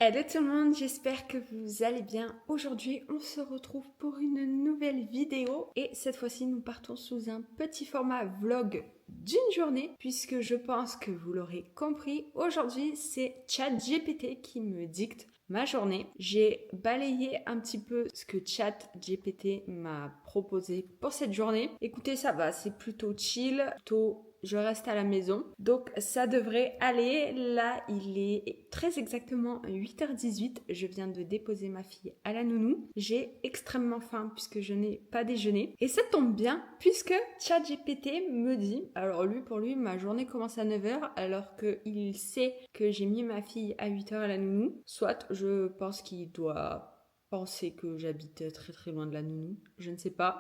Hello tout le monde, j'espère que vous allez bien. Aujourd'hui, on se retrouve pour une nouvelle vidéo et cette fois-ci, nous partons sous un petit format vlog d'une journée puisque je pense que vous l'aurez compris, aujourd'hui, c'est ChatGPT qui me dicte ma journée. J'ai balayé un petit peu ce que ChatGPT m'a proposé pour cette journée. Écoutez, ça va, c'est plutôt chill, plutôt je reste à la maison. Donc ça devrait aller. Là, il est très exactement 8h18. Je viens de déposer ma fille à la nounou. J'ai extrêmement faim puisque je n'ai pas déjeuné. Et ça tombe bien puisque ChatGPT me dit, alors lui, pour lui, ma journée commence à 9h alors qu'il sait que j'ai mis ma fille à 8h à la nounou. Soit je pense qu'il doit penser que j'habite très très loin de la nounou. Je ne sais pas.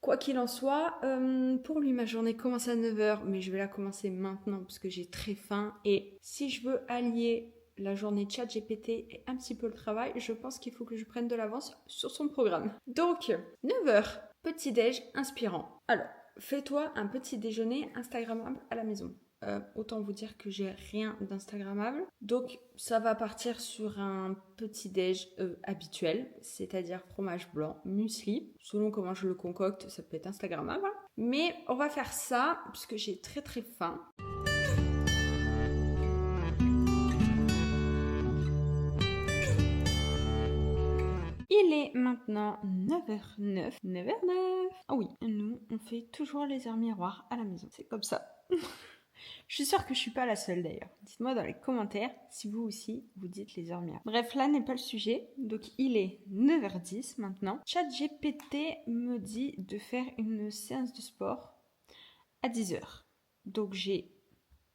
Quoi qu'il en soit, pour lui, ma journée commence à 9h, mais je vais la commencer maintenant parce que j'ai très faim. Et si je veux allier la journée ChatGPT et un petit peu le travail, je pense qu'il faut que je prenne de l'avance sur son programme. Donc, 9h, petit-déj inspirant. Alors, fais-toi un petit déjeuner Instagrammable à la maison. Autant vous dire que j'ai rien d'Instagrammable. Donc ça va partir sur un petit déj habituel, c'est-à-dire fromage blanc, muesli. Selon comment je le concocte, ça peut être Instagrammable. Mais on va faire ça puisque j'ai très très faim. Il est maintenant 9h09. 9h09. Ah oui, nous, on fait toujours les heures miroirs à la maison. C'est comme ça. Je suis sûre que je suis pas la seule d'ailleurs. Dites-moi dans les commentaires si vous aussi vous dites les heures miroirs. Bref, là n'est pas le sujet. Donc il est 9h10 maintenant. ChatGPT me dit de faire une séance de sport à 10h. Donc j'ai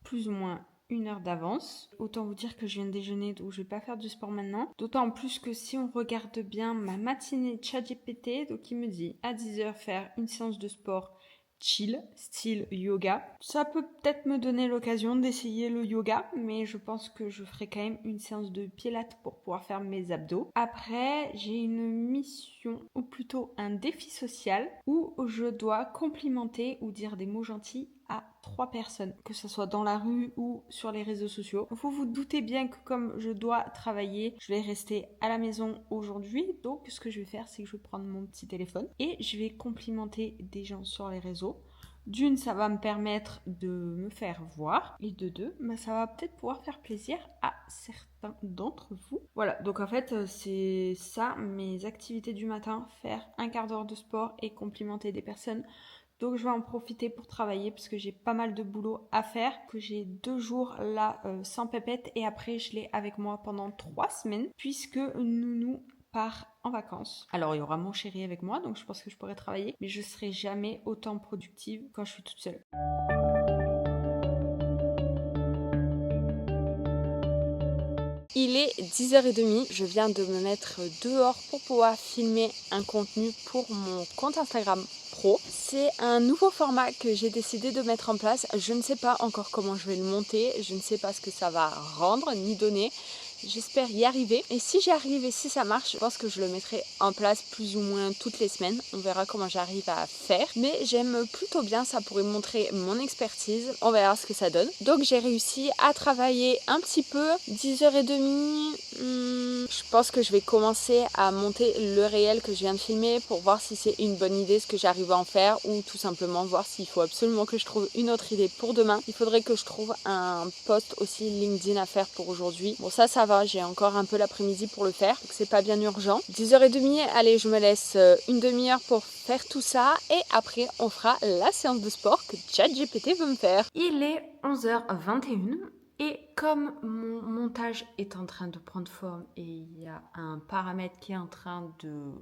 plus ou moins une heure d'avance. Autant vous dire que je viens de déjeuner, donc je vais pas faire du sport maintenant. D'autant plus que si on regarde bien ma matinée ChatGPT, donc il me dit à 10h faire une séance de sport chill, style yoga. Ça peut peut-être me donner l'occasion d'essayer le yoga, mais je pense que je ferai quand même une séance de pilates pour pouvoir faire mes abdos. Après, j'ai une mission, ou plutôt un défi social, où je dois complimenter ou dire des mots gentils à 3 personnes, que ce soit dans la rue ou sur les réseaux sociaux. Vous vous doutez bien que comme je dois travailler, je vais rester à la maison aujourd'hui. Donc ce que je vais faire, c'est que je vais prendre mon petit téléphone et je vais complimenter des gens sur les réseaux. D'une, ça va me permettre de me faire voir. Et de deux, ça va peut-être pouvoir faire plaisir à certains d'entre vous. Voilà, donc en fait, c'est ça mes activités du matin. Faire un quart d'heure de sport et complimenter des personnes. Donc je vais en profiter pour travailler parce que j'ai pas mal de boulot à faire, que j'ai 2 jours là sans pépette et après je l'ai avec moi pendant 3 semaines puisque Nounou part en vacances. Alors il y aura mon chéri avec moi donc je pense que je pourrai travailler mais je serai jamais autant productive quand je suis toute seule. Il est 10h30, je viens de me mettre dehors pour pouvoir filmer un contenu pour mon compte Instagram pro. C'est un nouveau format que j'ai décidé de mettre en place. Je ne sais pas encore comment je vais le monter, je ne sais pas ce que ça va rendre ni donner. J'espère y arriver. Et si j'y arrive et si ça marche, je pense que je le mettrai en place plus ou moins toutes les semaines. On verra comment j'arrive à faire. Mais j'aime plutôt bien, ça pourrait montrer mon expertise. On verra ce que ça donne. Donc j'ai réussi à travailler un petit peu. 10h30. Je pense que je vais commencer à monter le réel que je viens de filmer pour voir si c'est une bonne idée ce que j'arrive à en faire ou tout simplement voir s'il faut absolument que je trouve une autre idée pour demain. Il faudrait que je trouve un post aussi LinkedIn à faire pour aujourd'hui. Bon ça va, j'ai encore un peu l'après-midi pour le faire, donc c'est pas bien urgent. 10h30, allez je me laisse une demi-heure pour faire tout ça et après on fera la séance de sport que ChatGPT veut me faire. Il est 11h21. Et comme mon montage est en train de prendre forme et il y a un paramètre qui est en train de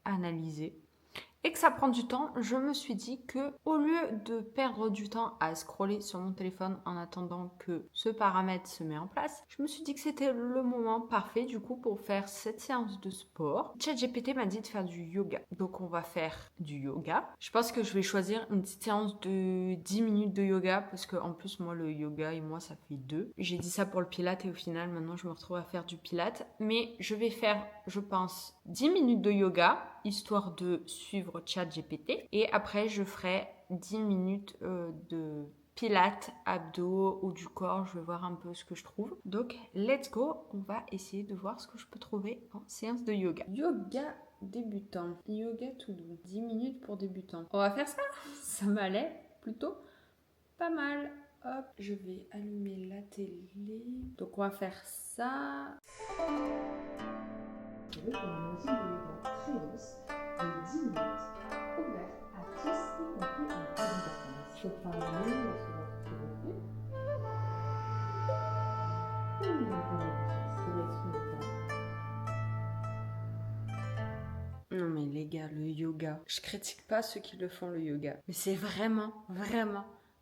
analyser et que ça prend du temps, je me suis dit que au lieu de perdre du temps à scroller sur mon téléphone en attendant que ce paramètre se met en place, je me suis dit que c'était le moment parfait du coup pour faire cette séance de sport. ChatGPT m'a dit de faire du yoga. Donc on va faire du yoga. Je pense que je vais choisir une petite séance de 10 minutes de yoga parce que en plus moi le yoga et moi ça fait 2. J'ai dit ça pour le pilate et au final maintenant je me retrouve à faire du pilate. Mais je vais faire, je pense, 10 minutes de yoga histoire de suivre ChatGPT et après je ferai 10 minutes de pilates, abdos ou du corps. Je vais voir un peu ce que je trouve. Donc, let's go. On va essayer de voir ce que je peux trouver en séance de yoga. Yoga débutant. Yoga tout doux. 10 minutes pour débutants. On va faire ça. Ça m'allait plutôt pas mal. Hop, je vais allumer la télé. Donc, on va faire ça. Une routine de yoga très douce de 10 minutes, ouverte à tous, y compris à la présentation. Cette fin de nuit, lorsque votre pied est Non mais les gars, le yoga, je critique pas ceux qui le font le yoga, mais c'est vraiment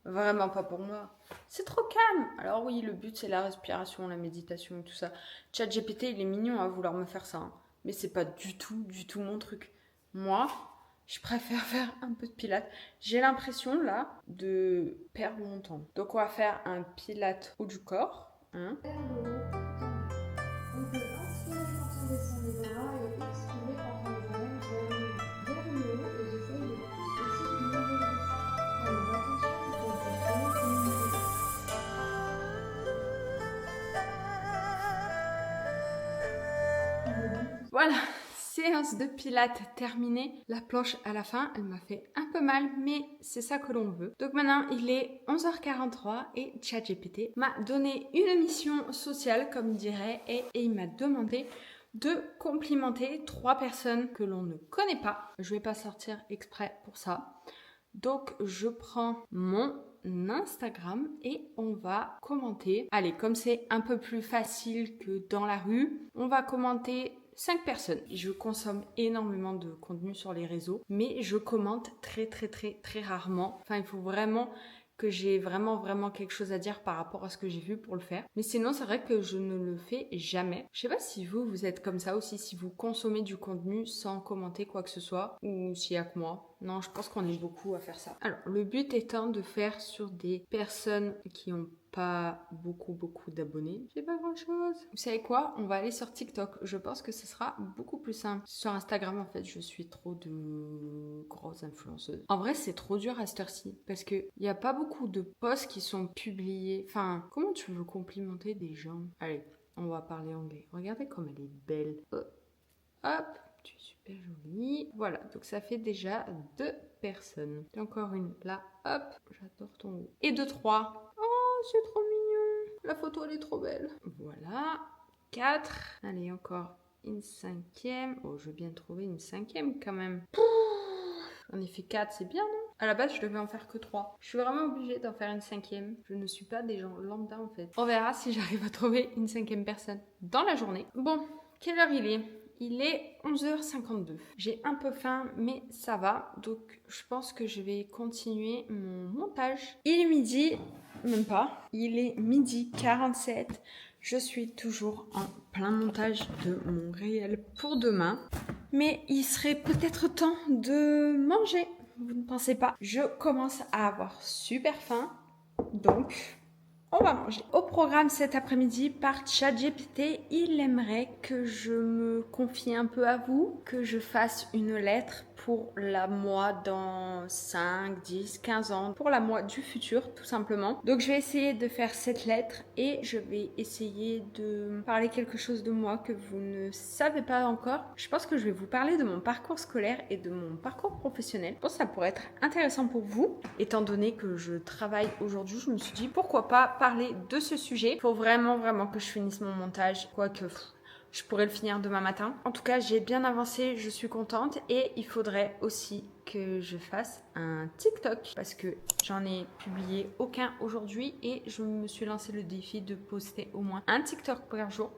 pas pour moi. C'est trop calme. Alors oui, le but c'est la respiration, la méditation et tout ça. ChatGPT, il est mignon à vouloir me faire ça, hein. Mais c'est pas du tout mon truc. Moi, je préfère faire un peu de pilates. J'ai l'impression là de perdre mon temps. Donc on va faire un pilates haut du corps, hein. vers le haut, on peut inspirer quand on descend les bras et expirer quand on les amène vers le haut. Et j'essaye le plus possible de modérer ça. Alors attention, vous pouvez vraiment communiquer. Voilà, séance de pilates terminée. La planche à la fin, elle m'a fait un peu mal, mais c'est ça que l'on veut. Donc maintenant, il est 11h43 et ChatGPT m'a donné une mission sociale, comme dirait, et il m'a demandé de complimenter 3 personnes que l'on ne connaît pas. Je vais pas sortir exprès pour ça. Donc, je prends mon Instagram et on va commenter. Allez, comme c'est un peu plus facile que dans la rue, on va commenter 5 personnes. Je consomme énormément de contenu sur les réseaux, mais je commente très rarement. Enfin, il faut vraiment que j'ai vraiment quelque chose à dire par rapport à ce que j'ai vu pour le faire. Mais sinon, c'est vrai que je ne le fais jamais. Je sais pas si vous êtes comme ça aussi, si vous consommez du contenu sans commenter quoi que ce soit, ou s'il y a que moi. Non, je pense qu'on est beaucoup à faire ça. Alors, le but étant de faire sur des personnes qui ont pas beaucoup d'abonnés. J'ai pas grand chose. Vous savez quoi? On va aller sur TikTok. Je pense que ce sera beaucoup plus simple. Sur Instagram, en fait, je suis trop de grosses influenceuses. En vrai, c'est trop dur à cette heure-ci parce que il y a pas beaucoup de posts qui sont publiés. Enfin, comment tu veux complimenter des gens? Allez, on va parler anglais. Regardez comme elle est belle. Hop, tu es super jolie. Voilà, donc ça fait déjà 2 personnes. Et encore une là. Hop, j'adore ton goût. Et 2, 3. C'est trop mignon. La photo, elle est trop belle. Voilà. 4. Allez, encore une 5e. Oh, je veux bien trouver une 5e quand même. On y fait 4, c'est bien, non? À la base, je devais en faire que 3. Je suis vraiment obligée d'en faire une 5e. Je ne suis pas des gens lambda, en fait. On verra si j'arrive à trouver une 5e personne dans la journée. Bon, quelle heure il est? Il est 11h52. J'ai un peu faim, mais ça va. Donc, je pense que je vais continuer mon montage. Il est midi, même pas. Il est midi 47. Je suis toujours en plein montage de mon réel pour demain. Mais il serait peut-être temps de manger. Vous ne pensez pas? Je commence à avoir super faim. Donc, on va manger. Au programme cet après-midi, par ChatGPT, il aimerait que je me confie un peu à vous, que je fasse une lettre pour la moi dans 5, 10, 15 ans, pour la moi du futur, tout simplement. Donc je vais essayer de faire cette lettre et je vais essayer de parler quelque chose de moi que vous ne savez pas encore. Je pense que je vais vous parler de mon parcours scolaire et de mon parcours professionnel. Je pense que ça pourrait être intéressant pour vous. Étant donné que je travaille aujourd'hui, je me suis dit pourquoi pas parler de ce sujet. Il faut vraiment que je finisse mon montage, quoique je pourrais le finir demain matin. En tout cas, j'ai bien avancé, je suis contente. Et il faudrait aussi que je fasse un TikTok parce que j'en ai publié aucun aujourd'hui et je me suis lancé le défi de poster au moins un TikTok par jour.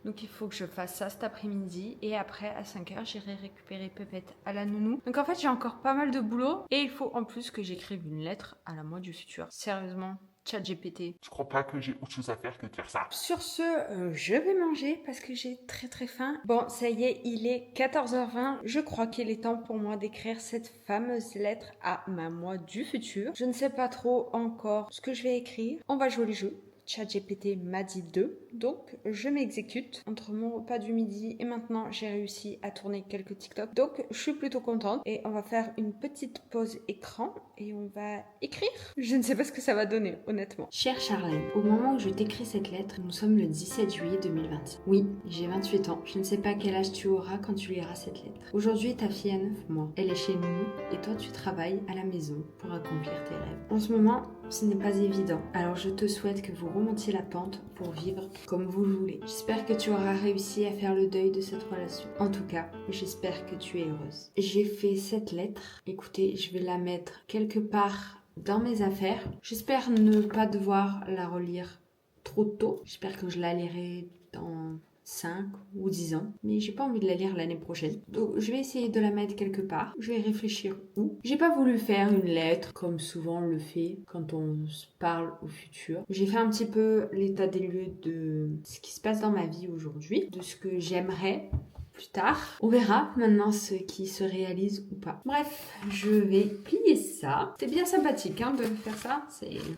Donc il faut que je fasse ça cet après-midi et après à 5h j'irai récupérer Pépette à la nounou. Donc en fait j'ai encore pas mal de boulot et il faut en plus que j'écrive une lettre à la moi du futur. Sérieusement, ChatGPT. Je crois pas que j'ai autre chose à faire que de faire ça. Sur ce, je vais manger parce que j'ai très faim. Bon, ça y est, il est 14h20. Je crois qu'il est temps pour moi d'écrire cette fameuse lettre à ma moi du futur. Je ne sais pas trop encore ce que je vais écrire. On va jouer le jeu. ChatGPT m'a dit 2, donc je m'exécute. Entre mon repas du midi et maintenant, j'ai réussi à tourner quelques TikTok. Donc je suis plutôt contente et on va faire une petite pause écran et on va écrire. Je ne sais pas ce que ça va donner, honnêtement. Chère Charlène, au moment où je t'écris cette lettre, nous sommes le 17 juillet 2020. Oui, j'ai 28 ans. Je ne sais pas quel âge tu auras quand tu liras cette lettre. Aujourd'hui, ta fille a 9 mois. Elle est chez nous et toi, tu travailles à la maison pour accomplir tes rêves. En ce moment, ce n'est pas évident. Alors je te souhaite que vous remontiez la pente pour vivre comme vous le voulez. J'espère que tu auras réussi à faire le deuil de cette relation. En tout cas, j'espère que tu es heureuse. J'ai fait cette lettre. Écoutez, je vais la mettre quelque part dans mes affaires. J'espère ne pas devoir la relire trop tôt. J'espère que je la lirai dans 5 ou 10 ans, mais j'ai pas envie de la lire l'année prochaine. Donc je vais essayer de la mettre quelque part. Je vais réfléchir où. J'ai pas voulu faire une lettre comme souvent on le fait quand on se parle au futur. J'ai fait un petit peu l'état des lieux de ce qui se passe dans ma vie aujourd'hui, de ce que j'aimerais plus tard. On verra maintenant ce qui se réalise ou pas. Bref, je vais plier ça. C'est bien sympathique de faire ça.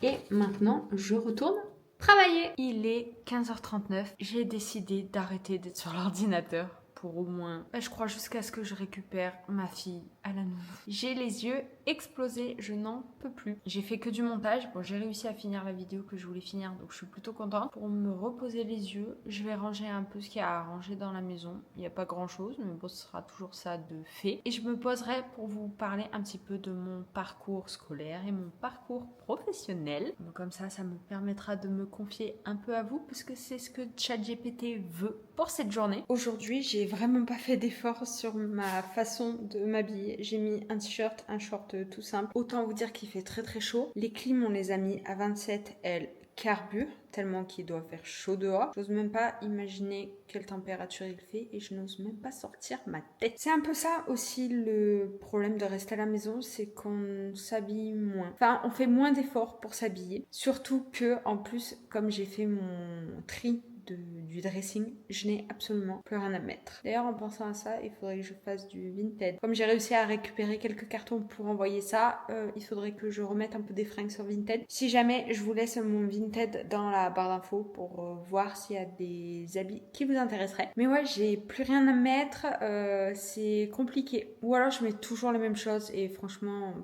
Et maintenant, je retourne travailler. Il est 15h39. J'ai décidé d'arrêter d'être sur l'ordinateur pour au moins, je crois, jusqu'à ce que je récupère ma fille à la nounou. J'ai les yeux explosés, je n'en peux plus. J'ai fait que du montage. Bon, j'ai réussi à finir la vidéo que je voulais finir, donc je suis plutôt contente. Pour me reposer les yeux, je vais ranger un peu ce qu'il y a à ranger dans la maison. Il n'y a pas grand chose, mais bon, ce sera toujours ça de fait. Et je me poserai pour vous parler un petit peu de mon parcours scolaire et mon parcours professionnel. Donc comme ça me permettra de me confier un peu à vous, parce que c'est ce que ChatGPT veut pour cette journée. Aujourd'hui, j'ai vraiment pas fait d'effort sur ma façon de m'habiller. J'ai mis un t-shirt, un short tout simple. Autant vous dire qu'il fait très très chaud. Les clims, on les a mis à 27, elles carburent tellement qu'il doit faire chaud dehors. J'ose même pas imaginer quelle température il fait et je n'ose même pas sortir ma tête. C'est un peu ça aussi le problème de rester à la maison, c'est qu'on s'habille moins. Enfin, on fait moins d'efforts pour s'habiller. Surtout que, en plus, comme j'ai fait mon tri du dressing, je n'ai absolument plus rien à mettre. D'ailleurs, en pensant à ça, il faudrait que je fasse du Vinted. Comme j'ai réussi à récupérer quelques cartons pour envoyer ça, il faudrait que je remette un peu des fringues sur Vinted. Si jamais, je vous laisse mon Vinted dans la barre d'infos pour voir s'il y a des habits qui vous intéresseraient. Mais ouais, j'ai plus rien à mettre, c'est compliqué. Ou alors je mets toujours les mêmes choses et franchement...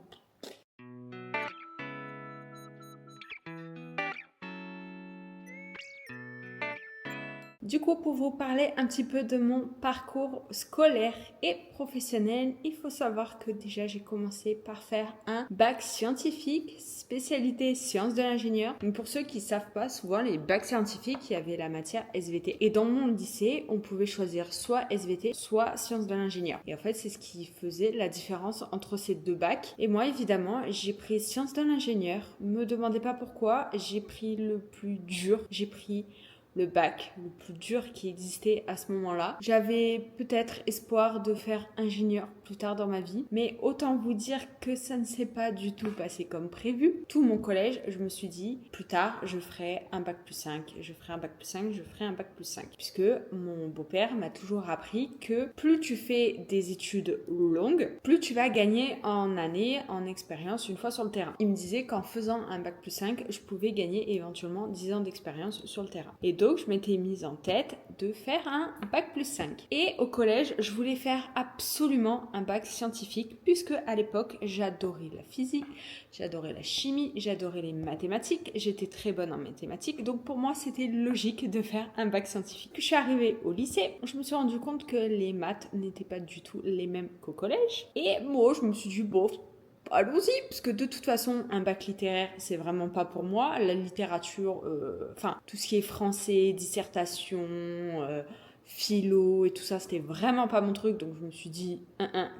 Du coup, pour vous parler un petit peu de mon parcours scolaire et professionnel, il faut savoir que déjà j'ai commencé par faire un bac scientifique, spécialité sciences de l'ingénieur. Donc pour ceux qui ne savent pas, souvent les bacs scientifiques, il y avait la matière SVT. Et dans mon lycée, on pouvait choisir soit SVT, soit sciences de l'ingénieur. Et en fait, c'est ce qui faisait la différence entre ces deux bacs. Et moi, évidemment, j'ai pris sciences de l'ingénieur. Me demandez pas pourquoi, j'ai pris le plus dur. J'ai pris le bac le plus dur qui existait à ce moment-là. J'avais peut-être espoir de faire ingénieur plus tard dans ma vie, mais autant vous dire que ça ne s'est pas du tout passé comme prévu. Tout mon collège, je me suis dit, plus tard, je ferai un bac plus 5, je ferai un bac plus 5, je ferai un bac plus 5. Puisque mon beau-père m'a toujours appris que plus tu fais des études longues, plus tu vas gagner en années, en expérience une fois sur le terrain. Il me disait qu'en faisant un bac plus 5, je pouvais gagner éventuellement 10 ans d'expérience sur le terrain. Et donc, je m'étais mise en tête de faire un bac plus 5. Et au collège, je voulais faire absolument un bac scientifique, puisque à l'époque, j'adorais la physique, j'adorais la chimie, j'adorais les mathématiques, j'étais très bonne en mathématiques, donc pour moi, c'était logique de faire un bac scientifique. Puis je suis arrivée au lycée, je me suis rendu compte que les maths n'étaient pas du tout les mêmes qu'au collège. Et moi, je me suis dit, bon, allons-y, parce que de toute façon, un bac littéraire, c'est vraiment pas pour moi. La littérature, tout ce qui est français, dissertation, philo et tout ça, c'était vraiment pas mon truc, donc je me suis dit,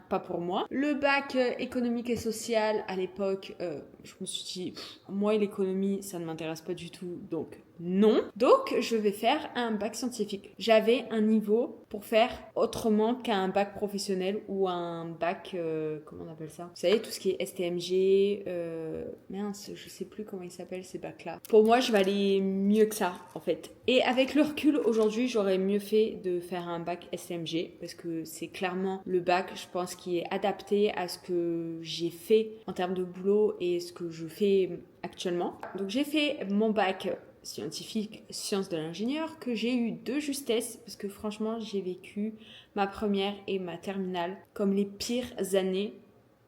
pas pour moi. Le bac économique et social, à l'époque, je me suis dit, moi et l'économie, ça ne m'intéresse pas du tout, donc non. Donc, je vais faire un bac scientifique. J'avais un niveau pour faire autrement qu'un bac professionnel ou un bac, comment on appelle ça? Vous savez, tout ce qui est STMG, mince, je sais plus comment ils s'appellent ces bacs-là. Pour moi, je valais mieux que ça, en fait. Et avec le recul, aujourd'hui, j'aurais mieux fait de faire un bac STMG parce que c'est clairement le bac, je pense, qui est adapté à ce que j'ai fait en termes de boulot et ce que je fais actuellement. Donc, j'ai fait mon bac scientifique, sciences de l'ingénieur, que j'ai eu de justesse, parce que franchement, j'ai vécu ma première et ma terminale comme les pires années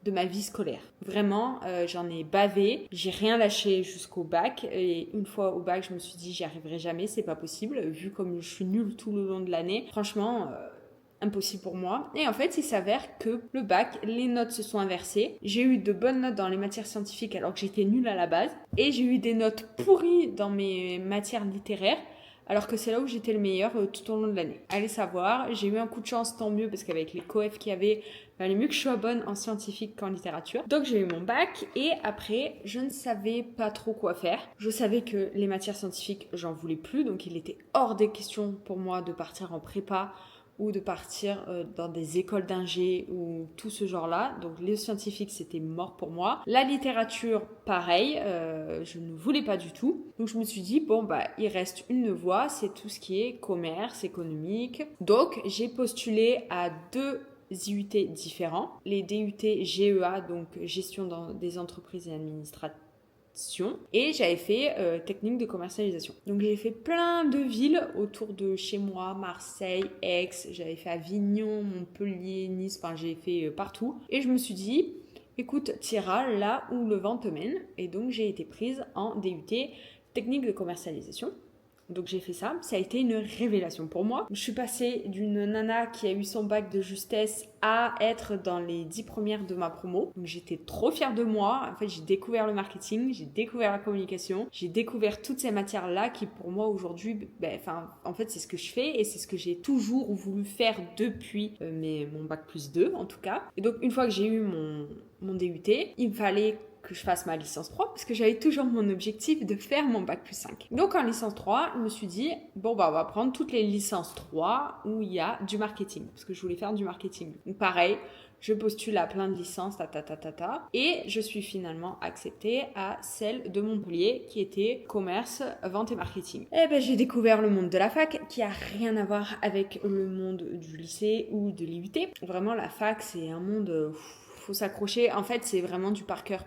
de ma vie scolaire. Vraiment, j'en ai bavé, j'ai rien lâché jusqu'au bac, et une fois au bac, je me suis dit, j'y arriverai jamais, c'est pas possible, vu comme je suis nulle tout le long de l'année. Franchement, impossible pour moi. Et en fait, il s'avère que le bac, les notes se sont inversées. J'ai eu de bonnes notes dans les matières scientifiques alors que j'étais nulle à la base. Et j'ai eu des notes pourries dans mes matières littéraires alors que c'est là où j'étais le meilleur tout au long de l'année. Allez savoir, j'ai eu un coup de chance, tant mieux, parce qu'avec les coefs qu'il y avait, il valait mieux que je sois bonne en scientifique qu'en littérature. Donc j'ai eu mon bac et après, je ne savais pas trop quoi faire. Je savais que les matières scientifiques, j'en voulais plus, donc il était hors des questions pour moi de partir en prépa ou de partir dans des écoles d'ingé ou tout ce genre-là. Donc les scientifiques, c'était mort pour moi. La littérature, pareil, je ne voulais pas du tout. Donc je me suis dit, bon, bah, il reste une voie, c'est tout ce qui est commerce, économique. Donc j'ai postulé à 2 IUT différents. Les DUT GEA, donc gestion des entreprises et administration. Et j'avais fait technique de commercialisation. Donc j'ai fait plein de villes autour de chez moi, Marseille, Aix, j'avais fait Avignon, Montpellier, Nice, enfin j'ai fait partout. Et je me suis dit, écoute, t'iras là où le vent te mène. Et donc j'ai été prise en DUT technique de commercialisation. Donc j'ai fait ça, ça a été une révélation pour moi. Je suis passée d'une nana qui a eu son bac de justesse à être dans les 10 premières de ma promo. Donc j'étais trop fière de moi. En fait, j'ai découvert le marketing, j'ai découvert la communication, j'ai découvert toutes ces matières-là qui pour moi aujourd'hui, en fait c'est ce que je fais et c'est ce que j'ai toujours voulu faire depuis mon bac plus 2 en tout cas. Et donc une fois que j'ai eu mon DUT, il me fallait que je fasse ma licence 3 parce que j'avais toujours mon objectif de faire mon bac plus 5. Donc en licence 3, je me suis dit, bon bah on va prendre toutes les licences 3 où il y a du marketing parce que je voulais faire du marketing. Donc pareil, je postule à plein de licences, et je suis finalement acceptée à celle de Montpellier qui était commerce, vente et marketing. Et ben j'ai découvert le monde de la fac qui a rien à voir avec le monde du lycée ou de l'IUT. Vraiment la fac c'est un monde... faut s'accrocher. En fait, c'est vraiment du par cœur,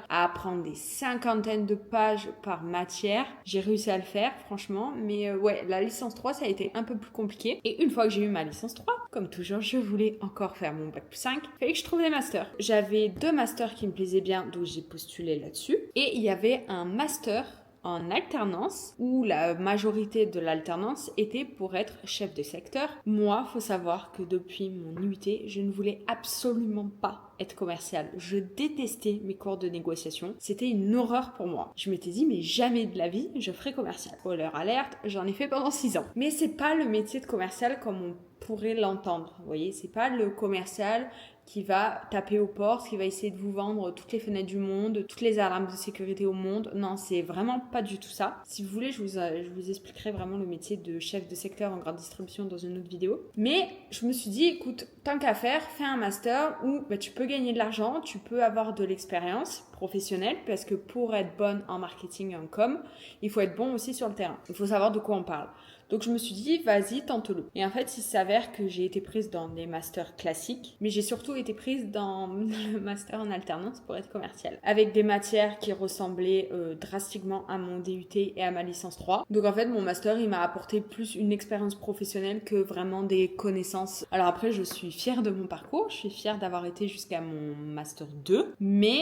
à apprendre des 50aines de pages par matière. J'ai réussi à le faire, franchement. Mais ouais, la licence 3, ça a été un peu plus compliqué. Et une fois que j'ai eu ma licence 3, comme toujours, je voulais encore faire mon bac plus 5. Il fallait que je trouve des masters. J'avais 2 masters qui me plaisaient bien, donc j'ai postulé là-dessus. Et il y avait un master en alternance où la majorité de l'alternance était pour être chef de secteur. Moi, faut savoir que depuis mon IUT, je ne voulais absolument pas être commercial. Je détestais mes cours de négociation. C'était une horreur pour moi. Je m'étais dit, mais jamais de la vie, je ferai commercial. Spoiler alerte, j'en ai fait pendant 6 ans. Mais c'est pas le métier de commercial comme on pourrait l'entendre. Vous voyez, c'est pas le commercial qui va taper aux portes, qui va essayer de vous vendre toutes les fenêtres du monde, toutes les alarmes de sécurité au monde. Non, c'est vraiment pas du tout ça. Si vous voulez, je vous expliquerai vraiment le métier de chef de secteur en grande distribution dans une autre vidéo. Mais je me suis dit, écoute, tant qu'à faire, fais un master où tu peux gagner de l'argent, tu peux avoir de l'expérience professionnelle, parce que pour être bonne en marketing et en com, il faut être bon aussi sur le terrain. Il faut savoir de quoi on parle. Donc je me suis dit, vas-y, tente-le. Et en fait, il s'avère que j'ai été prise dans des masters classiques, mais j'ai surtout été prise dans le master en alternance pour être commerciale, avec des matières qui ressemblaient drastiquement à mon DUT et à ma licence 3. Donc en fait, mon master, il m'a apporté plus une expérience professionnelle que vraiment des connaissances. Alors après, je suis fière de mon parcours, je suis fière d'avoir été jusqu'à mon master 2, mais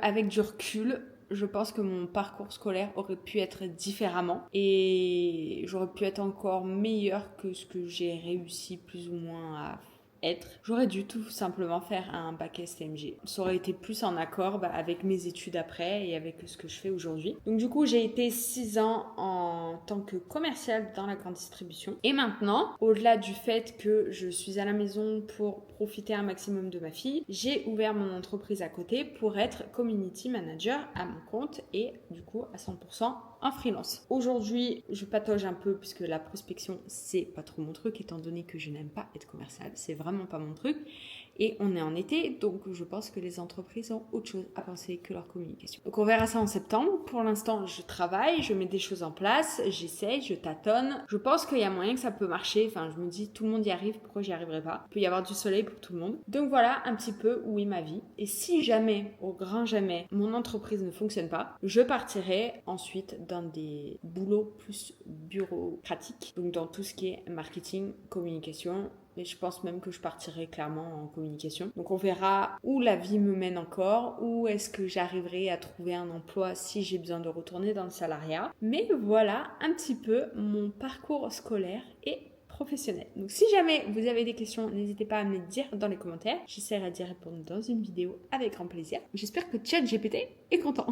avec du recul, je pense que mon parcours scolaire aurait pu être différemment et j'aurais pu être encore meilleure que ce que j'ai réussi plus ou moins à être. J'aurais dû tout simplement faire un bac STMG. Ça aurait été plus en accord avec mes études après et avec ce que je fais aujourd'hui. Donc du coup, j'ai été 6 ans en tant que commerciale dans la grande distribution. Et maintenant, au-delà du fait que je suis à la maison pour profiter un maximum de ma fille, j'ai ouvert mon entreprise à côté pour être community manager à mon compte et du coup à 100% en freelance. Aujourd'hui, je patauge un peu puisque la prospection, c'est pas trop mon truc étant donné que je n'aime pas être commerciale. C'est vraiment pas mon truc. Et on est en été, donc je pense que les entreprises ont autre chose à penser que leur communication. Donc on verra ça en septembre. Pour l'instant, je travaille, je mets des choses en place, j'essaye, je tâtonne. Je pense qu'il y a moyen que ça peut marcher. Enfin, je me dis, tout le monde y arrive, pourquoi j'y arriverai pas? Il peut y avoir du soleil pour tout le monde. Donc voilà un petit peu où est ma vie. Et si jamais, au grand jamais, mon entreprise ne fonctionne pas, je partirai ensuite dans des boulots plus bureaucratiques. Donc dans tout ce qui est marketing, communication. Et je pense même que je partirai clairement en communication. Donc on verra où la vie me mène encore, où est-ce que j'arriverai à trouver un emploi si j'ai besoin de retourner dans le salariat. Mais voilà un petit peu mon parcours scolaire et professionnel. Donc si jamais vous avez des questions, n'hésitez pas à me les dire dans les commentaires. J'essaierai d'y répondre dans une vidéo avec grand plaisir. J'espère que ChatGPT est content.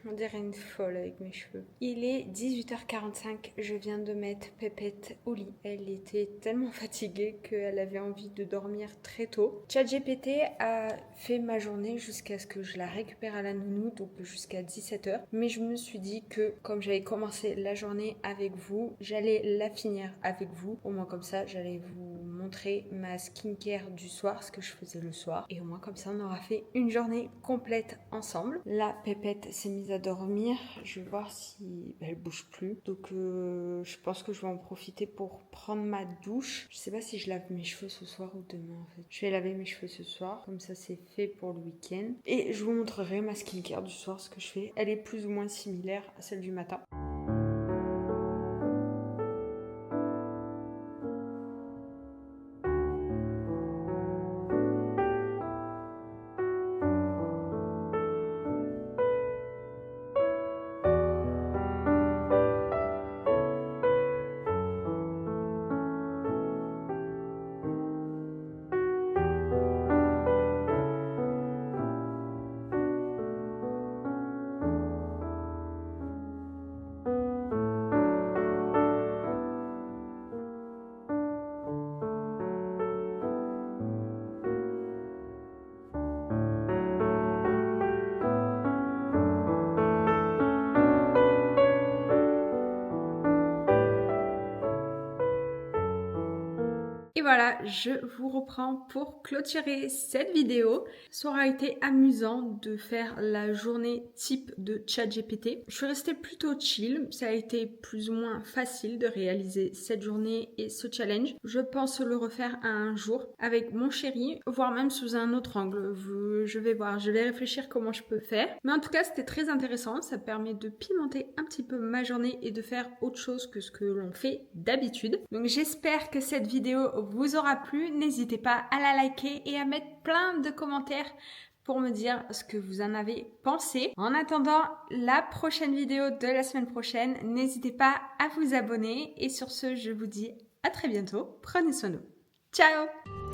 On dirait une folle avec mes cheveux. Il est 18h45, je viens de mettre Pépette au lit. Elle était tellement fatiguée qu'elle avait envie de dormir très tôt. ChatGPT a fait ma journée jusqu'à ce que je la récupère à la nounou, donc jusqu'à 17h. Mais je me suis dit que comme j'avais commencé la journée avec vous, j'allais la finir avec vous. Au moins comme ça, j'allais vous montrer ma skincare du soir, ce que je faisais le soir. Et au moins comme ça, on aura fait une journée complète ensemble. La Pépette s'est mise à dormir. Je vais voir si elle bouge plus. Donc je pense que je vais en profiter pour prendre ma douche. Je sais pas si je lave mes cheveux ce soir ou demain en fait. Je vais laver mes cheveux ce soir. Comme ça c'est fait pour le week-end. Et je vous montrerai ma skincare du soir, ce que je fais. Elle est plus ou moins similaire à celle du matin. Et voilà, je vous reprends pour clôturer cette vidéo. Ça aura été amusant de faire la journée type de ChatGPT. Je suis restée plutôt chill. Ça a été plus ou moins facile de réaliser cette journée et ce challenge. Je pense le refaire un jour avec mon chéri, voire même sous un autre angle. Je vais voir, je vais réfléchir comment je peux faire. Mais en tout cas, c'était très intéressant. Ça permet de pimenter un petit peu ma journée et de faire autre chose que ce que l'on fait d'habitude. Donc j'espère que cette vidéo vous aura plu. N'hésitez pas à la liker et à mettre plein de commentaires pour me dire ce que vous en avez pensé. En attendant la prochaine vidéo de la semaine prochaine, n'hésitez pas à vous abonner. Et sur ce, je vous dis à très bientôt. Prenez soin de vous. Ciao!